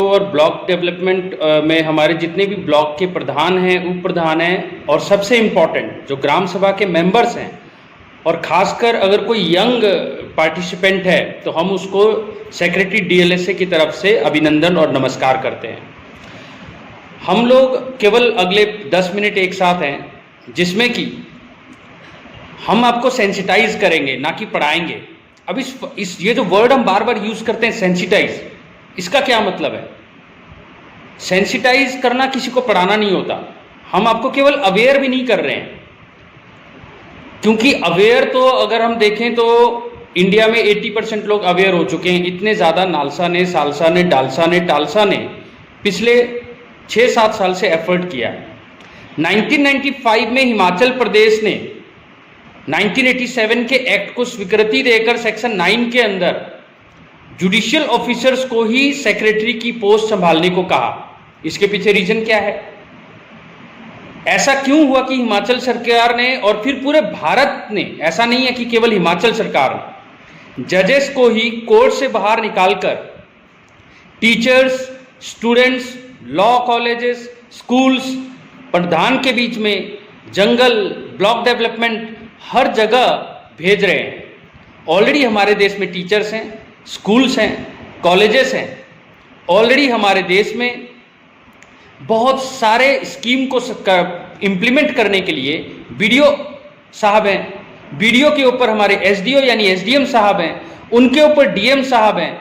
और block development में हमारे जितने भी ब्लॉक के प्रधान हैं, उप प्रधान हैं, और सबसे इम्पॉर्टेंट जो ग्राम सभा के मेंबर्स हैं, और खासकर अगर कोई यंग पार्टिसिपेंट है तो हम उसको सेक्रेटरी डीएलएसए की तरफ से अभिनंदन और नमस्कार करते हैं। हम लोग केवल अगले 10 मिनट एक साथ हैं, जिसमें कि हम आपको सेंसिटाइज करेंगे, ना कि पढ़ाएंगे। अब ये जो वर्ड हम बार बार यूज करते हैं सेंसिटाइज, इसका क्या मतलब है? सेंसिटाइज करना किसी को पढ़ाना नहीं होता। हम आपको केवल अवेयर भी नहीं कर रहे हैं, क्योंकि अवेयर तो अगर हम देखें तो इंडिया में 80% लोग अवेयर हो चुके हैं। इतने ज़्यादा नालसा ने, सालसा ने, डालसा ने, टालसा ने पिछले 6-7 साल से एफर्ट किया है। 1995 में हिमाचल प्रदेश ने 1987 के एक्ट को स्वीकृति देकर सेक्शन 9 के अंदर जुडिशियल ऑफिसर्स को ही सेक्रेटरी की पोस्ट संभालने को कहा। इसके पीछे रीजन क्या है? ऐसा क्यों हुआ कि हिमाचल सरकार ने और फिर पूरे भारत ने, ऐसा नहीं है कि केवल हिमाचल सरकार ने, जजेस को ही कोर्ट से बाहर निकालकर teachers, students, law colleges, schools, प्रधान के बीच में जंगल, ब्लॉक डेवलपमेंट हर जगह भेज रहे हैं। ऑलरेडी हमारे देश में टीचर्स हैं, स्कूल्स हैं, कॉलेजेस हैं। ऑलरेडी हमारे देश में बहुत सारे स्कीम को इम्प्लीमेंट करने के लिए बीडीओ साहब हैं। बीडीओ के ऊपर हमारे एसडीओ यानी एसडीएम साहब हैं, उनके ऊपर डीएम साहब हैं,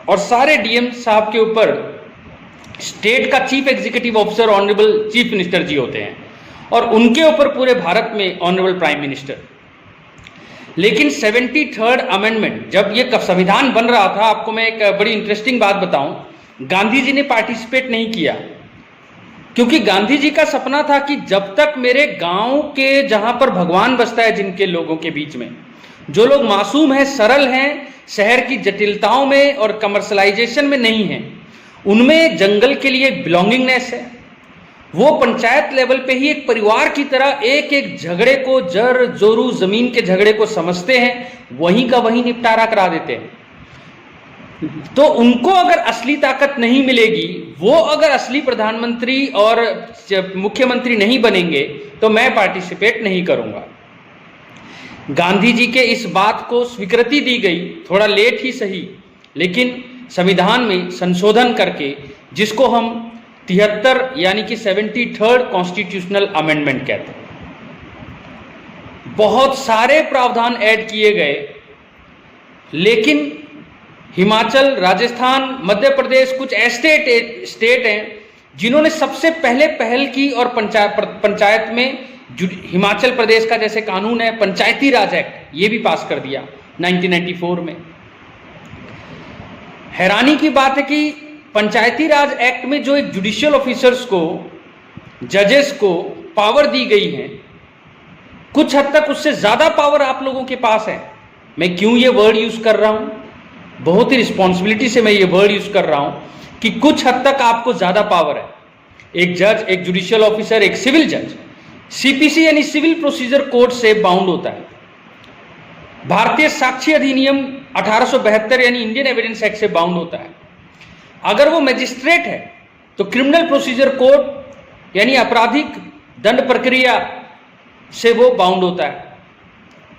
और सारे डीएम साहब के ऊपर स्टेट का chief executive officer honourable chief minister ji होते हैं, और उनके ऊपर पूरे भारत में ऑनरेबल प्राइम मिनिस्टर। लेकिन 73rd अमेंडमेंट जब ये संविधान बन रहा था, आपको मैं एक बड़ी इंटरेस्टिंग बात बताऊं, गांधी जी ने पार्टिसिपेट नहीं किया, क्योंकि गांधी जी का सपना था कि जब तक मेरे गांव के जहां पर भगवान बसता है, जिनके लोगों के बीच में जो लोग मासूम हैं, सरल हैं, शहर की जटिलताओं में और कमर्शलाइजेशन में नहीं हैं, उनमें जंगल के लिए बिलोंगिंगनेस है। वो पंचायत लेवल पे ही एक परिवार की तरह एक एक झगड़े को, जर जोरू जमीन के झगड़े को समझते हैं, वहीं का वहीं निपटारा करा देते हैं। तो उनको अगर असली ताकत नहीं मिलेगी, वो अगर असली प्रधानमंत्री और मुख्यमंत्री नहीं बनेंगे, तो मैं पार्टिसिपेट नहीं करूंगा। गांधी जी के इस बात को स्वीकृति दी गई, थोड़ा लेट ही सही, लेकिन संविधान में संशोधन करके, जिसको हम 73 यानी कि 73rd कॉन्स्टिट्यूशनल अमेंडमेंट कहते हैं। बहुत सारे प्रावधान ऐड किए गए, लेकिन हिमाचल, राजस्थान, मध्य प्रदेश, कुछ ऐसे स्टेट हैं जिन्होंने सबसे पहले पहल की और पंचायत में हिमाचल प्रदेश का जैसे कानून है पंचायती राज एक्ट, ये भी पास कर दिया 1994 में। हैरानी की बात है कि पंचायती राज एक्ट में जो एक जुडिशियल ऑफिसर्स को, जजेस को पावर दी गई है, कुछ हद तक उससे ज्यादा पावर आप लोगों के पास है। मैं क्यों ये वर्ड यूज कर रहा हूं? बहुत ही रिस्पॉन्सिबिलिटी से मैं ये वर्ड यूज कर रहा हूं कि कुछ हद तक आपको ज्यादा पावर है। एक जज, एक जुडिशियल ऑफिसर, एक सिविल जज सीपीसी यानी सिविल प्रोसीजर कोड से बाउंड होता है। भारतीय साक्ष्य अधिनियम 1872 यानी इंडियन एविडेंस एक्ट से बाउंड होता है। अगर वो मैजिस्ट्रेट है तो क्रिमिनल प्रोसीजर कोड यानी आपराधिक दंड प्रक्रिया से वो बाउंड होता है।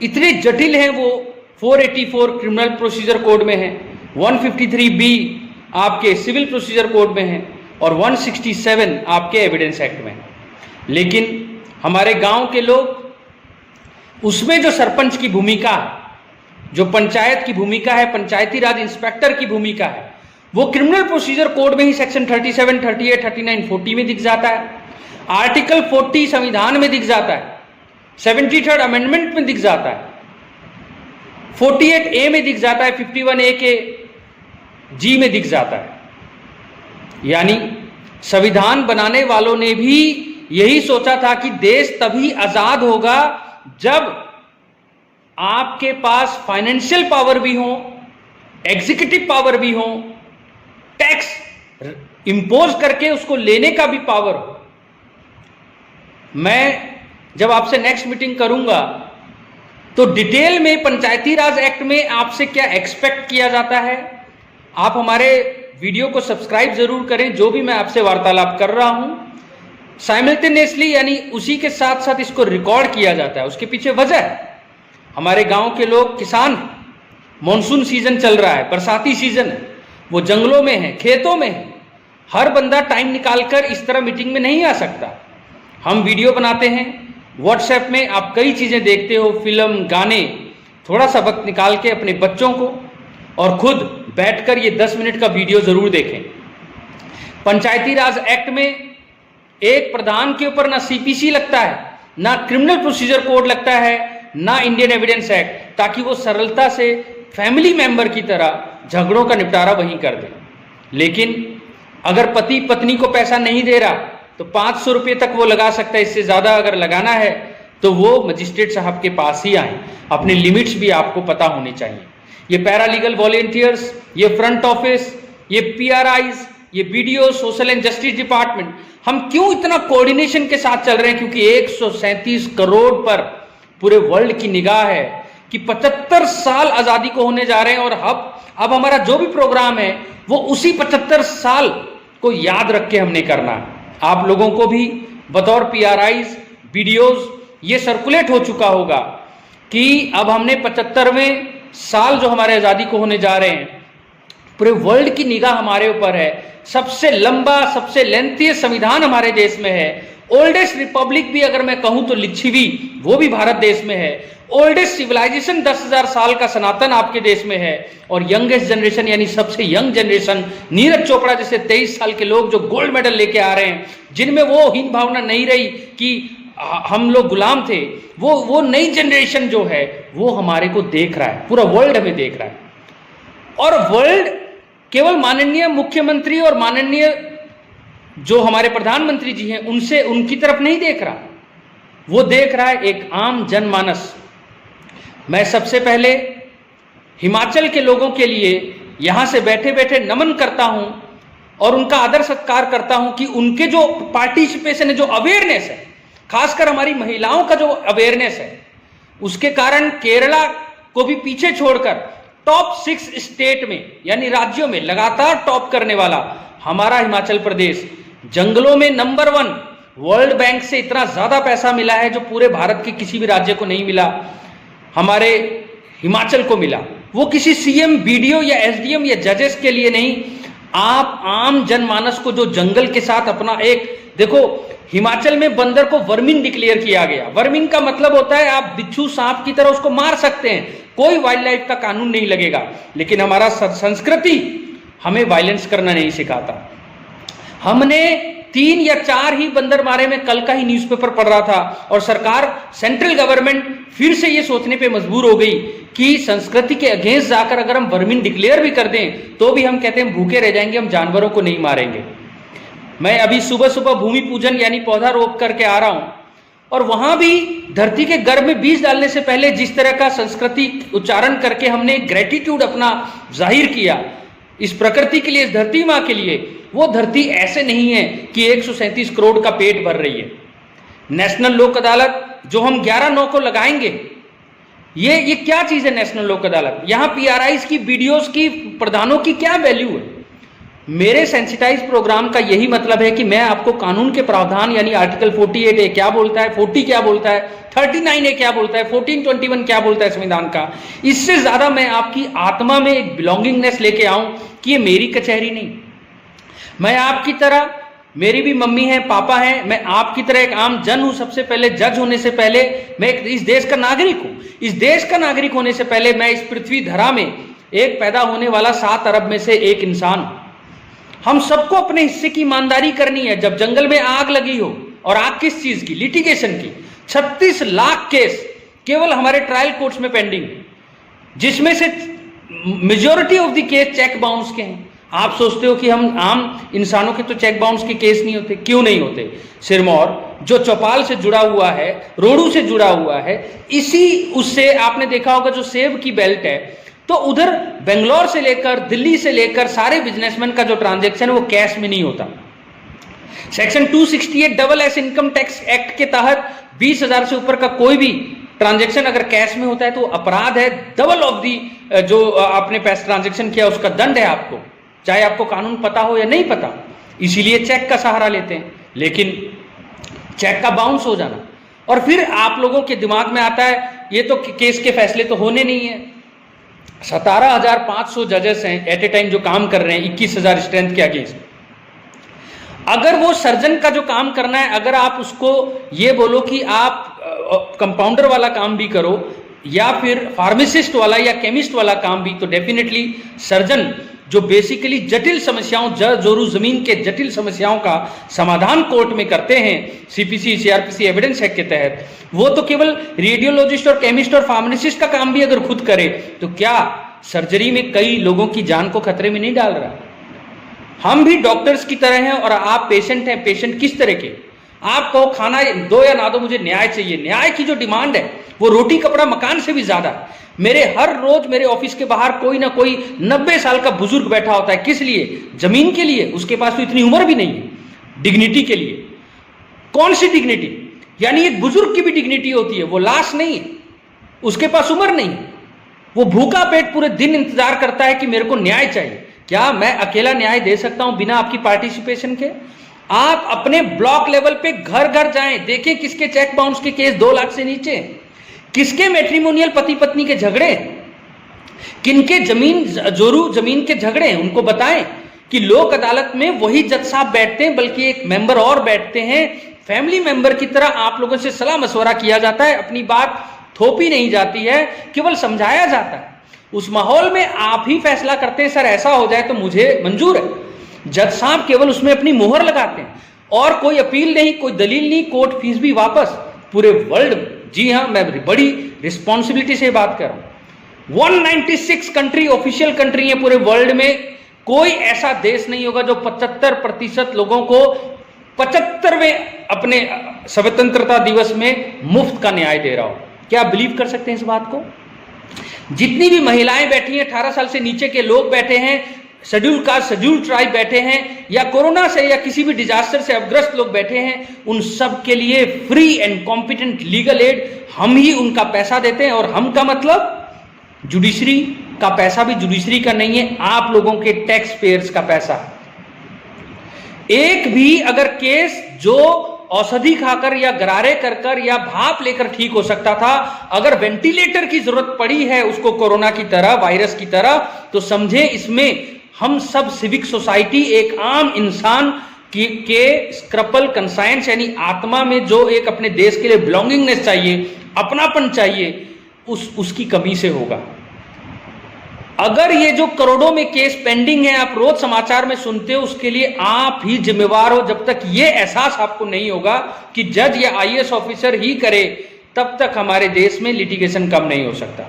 इतने जटिल हैं वो। 484 क्रिमिनल प्रोसीजर कोड में है, 153B आपके सिविल प्रोसीजर कोड में है, और 167 आपके एविडेंस एक्ट में है। लेकिन हमारे गांव के लोग, उसमें जो सरपंच की भूमिका है, जो पंचायत की भूमिका है, पंचायती राज इंस्पेक्टर की भूमिका है, वो क्रिमिनल प्रोसीजर कोड में ही सेक्शन 37, 38, 39, 40 में दिख जाता है। आर्टिकल 40 संविधान में दिख जाता है, 73rd अमेंडमेंट में दिख जाता है, 48A में दिख जाता है, 51A के G में दिख जाता है। यानी संविधान बनाने वालों ने भी यही सोचा था कि देश तभी आजाद होगा जब आपके पास फाइनेंशियल पावर भी हो, एग्जीक्यूटिव पावर भी हो, टैक्स इंपोज करके उसको लेने का भी पावर हो। मैं जब आपसे नेक्स्ट मीटिंग करूंगा तो डिटेल में पंचायती राज एक्ट में आपसे क्या एक्सपेक्ट किया जाता है, आप हमारे वीडियो को सब्सक्राइब जरूर करें, जो भी मैं आपसे वार्तालाप कर रहा हूं साइमल्टेनियसली, यानी उसी के साथ साथ इसको रिकॉर्ड किया जाता है। उसके पीछे वजह है, हमारे गांव के लोग किसान, मॉनसून सीजन चल रहा है, बरसाती सीजन है, वो जंगलों में है, खेतों में है, हर बंदा टाइम निकालकर इस तरह मीटिंग में नहीं आ सकता। हम वीडियो बनाते हैं, व्हाट्सएप में आप कई चीजें देखते हो, फिल्म, गाने, थोड़ा सा वक्त निकाल के अपने बच्चों को और खुद बैठकर ये 10 मिनट का वीडियो जरूर देखें। पंचायती राज एक्ट में एक प्रधान के ऊपर ना सीपीसी लगता है, ना क्रिमिनल प्रोसीजर कोड लगता है, ना इंडियन एविडेंस एक्ट, ताकि वो सरलता से फैमिली मेंबर की तरह झगड़ों का निपटारा वहीं कर दे। लेकिन अगर पति पत्नी को पैसा नहीं दे रहा तो 500 रुपये तक वो लगा सकता है, इससे ज्यादा अगर लगाना है तो वो मजिस्ट्रेट साहब के पास ही आए। अपने लिमिट्स भी आपको पता होने चाहिए। ये पैरालीगल वॉलेंटियर्स, ये फ्रंट ऑफिस, ये पीआरआईज, ये BDO, social and justice department, हम क्यों इतना कोऑर्डिनेशन के साथ चल रहे हैं? क्योंकि 137 करोड़ पर पूरे वर्ल्ड की निगाह है कि 75 साल आजादी को होने जा रहे हैं, और अब हमारा जो भी प्रोग्राम है वो उसी 75 साल को याद रख के हमने करना है। आप लोगों को भी बतौर पीआरआईज, वीडियोज ये सर्कुलेट हो चुका होगा कि अब हमने 75वें साल जो हमारे आजादी को होने जा रहे हैं, पूरे वर्ल्ड की निगाह हमारे ऊपर है। सबसे लंबा, सबसे लेंथीएस्ट संविधान हमारे देश में है। ओल्डेस्ट रिपब्लिक भी अगर मैं कहूं तो लिच्छवी, वो भी भारत देश में है। ओल्डेस्ट सिविलाइजेशन 10,000 साल का सनातन आपके देश में है। और यंगेस्ट जनरेशन, यानी सबसे यंग जनरेशन, नीरज चोपड़ा जैसे 23 साल के लोग जो गोल्ड मेडल लेके आ रहे हैं, जिनमें वो हीन भावना नहीं रही कि हम लोग गुलाम थे, वो नई जनरेशन जो है वो हमारे को देख रहा है, पूरा वर्ल्ड हमें देख रहा है। और वर्ल्ड केवल माननीय मुख्यमंत्री और माननीय जो हमारे प्रधानमंत्री जी हैं उनसे, उनकी तरफ नहीं देख रहा, वो देख रहा है एक आम जनमानस। मैं सबसे पहले हिमाचल के लोगों के लिए यहां से बैठे बैठे नमन करता हूं और उनका आदर सत्कार करता हूं कि उनके जो पार्टिसिपेशन है, जो अवेयरनेस है, खासकर हमारी महिलाओं का जो अवेयरनेस है, उसके कारण केरला को भी पीछे छोड़कर टॉप 6 स्टेट में, यानी राज्यों में लगातार टॉप करने वाला हमारा हिमाचल प्रदेश, जंगलों में नंबर 1, वर्ल्ड बैंक से इतना ज्यादा पैसा मिला है जो पूरे भारत के किसी भी राज्य को नहीं मिला, हमारे हिमाचल को मिला। वो किसी सीएम, बीडीओ या एसडीएम या जजेस के लिए नहीं, आप आम जनमानस को जो जंगल के साथ अपना एक, देखो हिमाचल में बंदर को वर्मिन डिक्लेयर किया गया। वर्मिन का मतलब होता है आप बिच्छू सांप की तरह उसको मार सकते हैं, कोई वाइल्ड लाइफ का कानून नहीं लगेगा। लेकिन हमारा संस्कृति हमें वायलेंस करना नहीं सिखाता। हमने 3 या 4 ही बंदर मारे, में कल का ही न्यूज़पेपर पढ़ रहा था, और सरकार, सेंट्रल गवर्नमेंट फिर से ये सोचने पे मजबूर हो गई कि संस्कृति के अगेंस्ट जाकर अगर हम वर्मिन डिक्लेयर भी कर दें तो भी हम कहते हैं हम भूखे रह जाएंगे, हम जानवरों को नहीं मारेंगे। मैं अभी सुबह सुबह भूमि पूजन यानी पौधा रोप करके आ रहा हूं, और वहां भी धरती के गर्भ में बीज डालने से पहले जिस तरह का संस्कृति उच्चारण करके हमने ग्रेटिट्यूड अपना जाहिर किया इस प्रकृति के लिए, इस धरती माँ के लिए, वो धरती ऐसे नहीं है कि 137 करोड़ का पेट भर रही है। नेशनल लोक अदालत जो हम 11/9 को लगाएंगे, ये क्या चीज है नेशनल लोक अदालत? यहां पीआरआईज की, बीडीओज की, प्रधानों की क्या वैल्यू है? मेरे सेंसिटाइज प्रोग्राम का यही मतलब है कि मैं आपको कानून के प्रावधान, यानी आर्टिकल 48A क्या बोलता है, 40 क्या बोलता है, 39A क्या बोलता है, 1421 क्या बोलता है संविधान का, इससे ज्यादा मैं आपकी आत्मा में एक बिलोंगिंगनेस लेके आऊं कि ये मेरी कचहरी नहीं। मैं आपकी तरह, मेरी भी मम्मी है, पापा है, मैं आपकी तरह एक आम जन हूं। सबसे पहले जज होने से पहले मैं इस देश का नागरिक हूं। इस देश का नागरिक होने से पहले मैं इस पृथ्वी धरा में एक पैदा होने वाला 7 अरब में से एक इंसान हूं। हम सबको अपने हिस्से की ईमानदारी करनी है। जब जंगल में आग लगी हो, और आग किस चीज की? लिटिगेशन की। 36 लाख केस केवल हमारे ट्रायल कोर्ट्स में पेंडिंग है, जिसमें से majority of the case cheque bounce के हैं। आप सोचते हो कि हम आम इंसानों के तो चेक बाउंस के केस नहीं होते? क्यों नहीं होते? सिरमौर जो चौपाल से जुड़ा हुआ है, रोडू से जुड़ा हुआ है, इसी उससे आपने देखा होगा जो सेब की बेल्ट है, तो उधर बेंगलोर से लेकर, दिल्ली से लेकर सारे बिजनेसमैन का जो ट्रांजैक्शन है वो कैश में नहीं होता। Section 268 double S income tax act के तहत 20,000 से ऊपर का कोई भी ट्रांजैक्शन अगर कैश में होता है तो अपराध है। डबल ऑफ दी जो आपने पैसा ट्रांजैक्शन किया उसका दंड है आपको। चाहे आपको कानून पता हो या नहीं पता, इसीलिए चेक का सहारा लेते हैं। लेकिन चेक का बाउंस हो जाना, और फिर आप लोगों के दिमाग में आता है ये तो केस के फैसले तो होने नहीं है। 17,500 जजेस हैं एट ए टाइम जो काम कर रहे हैं 21,000 स्ट्रेंथ के अगेंस्ट। अगर वो सर्जन का जो काम करना है, अगर आप उसको ये बोलो कि आप कंपाउंडर वाला काम भी करो या फिर फार्मासिस्ट वाला या केमिस्ट वाला काम भी, तो डेफिनेटली सर्जन जो बेसिकली जटिल समस्याओं, जोरू जमीन के जटिल समस्याओं का समाधान कोर्ट में करते हैं सीपीसी सीआरपीसी एविडेंस एक्ट के तहत, वो तो केवल रेडियोलॉजिस्ट और केमिस्ट और फार्मासिस्ट का काम भी अगर खुद करे तो क्या सर्जरी में कई लोगों की जान को खतरे में नहीं डाल रहा? हम भी डॉक्टर्स की तरह हैं और आप पेशेंट हैं। पेशेंट किस तरह के? आप कहो खाना दो या ना दो, मुझे न्याय चाहिए। न्याय की जो डिमांड है वो रोटी कपड़ा मकान से भी ज्यादा है। मेरे हर रोज मेरे ऑफिस के बाहर कोई ना कोई 90 साल का बुजुर्ग बैठा होता है। किस लिए? जमीन के लिए। उसके पास तो इतनी उम्र भी नहीं है। डिग्निटी के लिए। कौन सी डिग्निटी? यानी एक बुजुर्ग की भी डिग्निटी होती है, वो लाश नहीं है, उसके पास उम्र नहीं है, वो भूखा पेट पूरे दिन इंतजार करता है कि मेरे को न्याय चाहिए। क्या मैं अकेला न्याय दे सकता हूं बिना आपकी पार्टिसिपेशन के? आप अपने ब्लॉक लेवल पे घर घर जाएं, देखें किसके चेक बाउंस के केस 2 लाख से नीचे, किसके मैट्रिमोनियल पति पत्नी के झगड़े, किनके जोरू जमीन के झगड़े, उनको बताएं कि लोक अदालत में वही जज साहब बैठते हैं, बल्कि एक मेंबर और बैठते हैं। फैमिली मेंबर की तरह आप लोगों से सलाह मशवरा किया जाता है, अपनी बात थोपी नहीं जाती है, केवल समझाया जाता है। उस माहौल में आप ही फैसला करते हैं, सर ऐसा हो जाए तो मुझे मंजूर है। जज साहब केवल उसमें अपनी मोहर लगाते हैं और कोई अपील नहीं, कोई दलील नहीं, कोर्ट फीस भी वापस। पूरे वर्ल्ड, जी हां, मैं बड़ी रिस्पॉन्सिबिलिटी से बात कर रहा हूं, 196 कंट्री, ऑफिशियल कंट्री है पूरे वर्ल्ड में। कोई ऐसा देश नहीं होगा जो 75% लोगों को 75वें अपने स्वतंत्रता दिवस में मुफ्त का न्याय दे रहा हो। क्या आप बिलीव कर सकते हैं इस बात को? जितनी भी महिलाएं बैठी हैं, 18 साल से नीचे के लोग बैठे हैं, शेड्यूल कास्ट, शेड्यूल ट्राइब बैठे हैं, या कोरोना से या किसी भी डिजास्टर से अवग्रस्त लोग बैठे हैं, उन सब के लिए free and competent legal aid हम ही उनका पैसा देते हैं। और हम का मतलब जुडिशरी का पैसा भी जुडिशरी का नहीं है, आप लोगों के टैक्स पेयर्स का पैसा। एक भी अगर केस जो औषधि खाकर या गरारे कर या भाप लेकर ठीक हो सकता था, अगर वेंटिलेटर की जरूरत पड़ी है उसको कोरोना की तरह, वायरस की तरह, तो समझे इसमें हम सब सिविक सोसाइटी, एक आम इंसान के स्क्रपल कंसाइंस यानी आत्मा में जो एक अपने देश के लिए बिलोंगिंगनेस चाहिए, अपनापन चाहिए, उसकी कमी से होगा। अगर ये जो करोड़ों में केस पेंडिंग है, आप रोज समाचार में सुनते हो, उसके लिए आप ही जिम्मेवार हो। जब तक ये एहसास आपको नहीं होगा कि जज या आईएएस ऑफिसर ही करे, तब तक हमारे देश में लिटिगेशन कम नहीं हो सकता।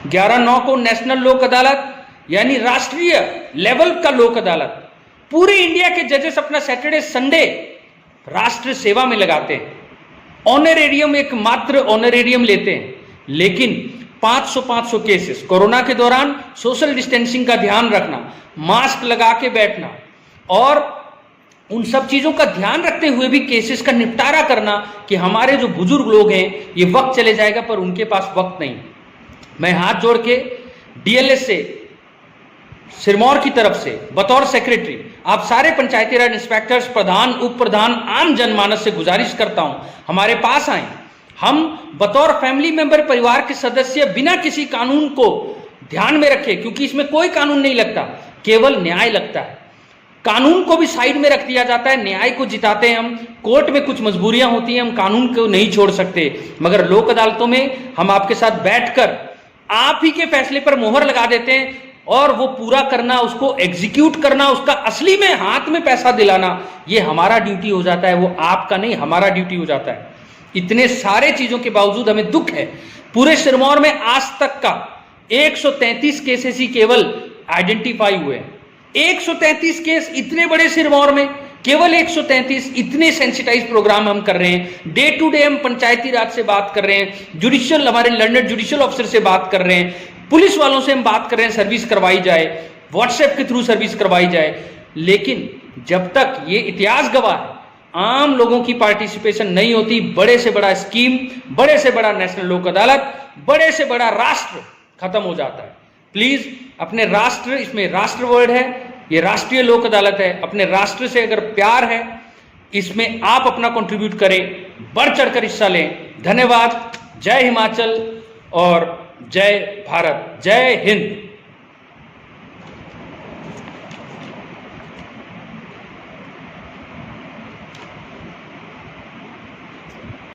11/9 को नेशनल लोक अदालत यानी राष्ट्रीय लेवल का लोक अदालत, पूरे इंडिया के जजेस अपना सैटरडे संडे राष्ट्र सेवा में लगाते हैं। ऑनरेरियम, एक मात्र ऑनरेरियम लेते हैं, लेकिन 500 केसेस, कोरोना के दौरान सोशल डिस्टेंसिंग का ध्यान रखना, मास्क लगा के बैठना और उन सब चीजों का ध्यान रखते हुए भी केसेस का निपटारा करना कि हमारे जो बुजुर्ग लोग हैं, ये वक्त चले जाएगा पर उनके पास वक्त नहीं। मैं हाथ जोड़ के डीएलएस से, सिरमौर की तरफ से बतौर सेक्रेटरी आप सारे पंचायती राज इंस्पेक्टर्स, प्रधान, उप प्रधान, आम जनमानस से गुजारिश करता हूं, हमारे पास आए। हम बतौर फैमिली मेंबर, परिवार के सदस्य, बिना किसी कानून को ध्यान में रखे, क्योंकि इसमें कोई कानून नहीं लगता, केवल न्याय लगता है। कानून को भी साइड में रख दिया जाता है, न्याय को जिताते हैं हम। कोर्ट में कुछ मजबूरियां होती हैं, हम कानून को नहीं छोड़ सकते, मगर लोक अदालतों में हम आपके साथ बैठकर आप ही के फैसले पर मोहर लगा देते हैं, और वो पूरा करना, उसको एग्जीक्यूट करना, उसका असली में हाथ में पैसा दिलाना, ये हमारा ड्यूटी हो जाता है, वो आपका नहीं, हमारा ड्यूटी हो जाता है। इतने सारे चीजों के बावजूद हमें दुख है, पूरे सिरमौर में आज तक का 133 केसेस ही केवल आइडेंटिफाई हुए हैं। 133 केस, इतने बड़े सिरमौर में केवल 133। इतने सेंसिटाइज प्रोग्राम हम कर रहे हैं, डे टू डे हम पंचायती राज से बात कर रहे हैं, जुडिशियल, हमारे लर्नड जुडिशियल ऑफिसर से बात कर रहे हैं, पुलिस वालों से हम बात कर रहे हैं, सर्विस करवाई जाए, व्हाट्सएप के थ्रू सर्विस करवाई जाए। लेकिन जब तक ये इतिहास गवाह है, आम लोगों की पार्टिसिपेशन नहीं होती, बड़े से बड़ा स्कीम, बड़े से बड़ा नेशनल लोक अदालत, बड़े से बड़ा राष्ट्र खत्म हो जाता है। प्लीज अपने राष्ट्र, इसमें राष्ट्र वर्ड है, ये राष्ट्रीय लोक अदालत है, अपने राष्ट्र से अगर प्यार है, इसमें आप अपना कंट्रीब्यूट करें, बढ़ चढ़कर हिस्सा लें। धन्यवाद। जय हिमाचल और जय भारत, जय हिंद।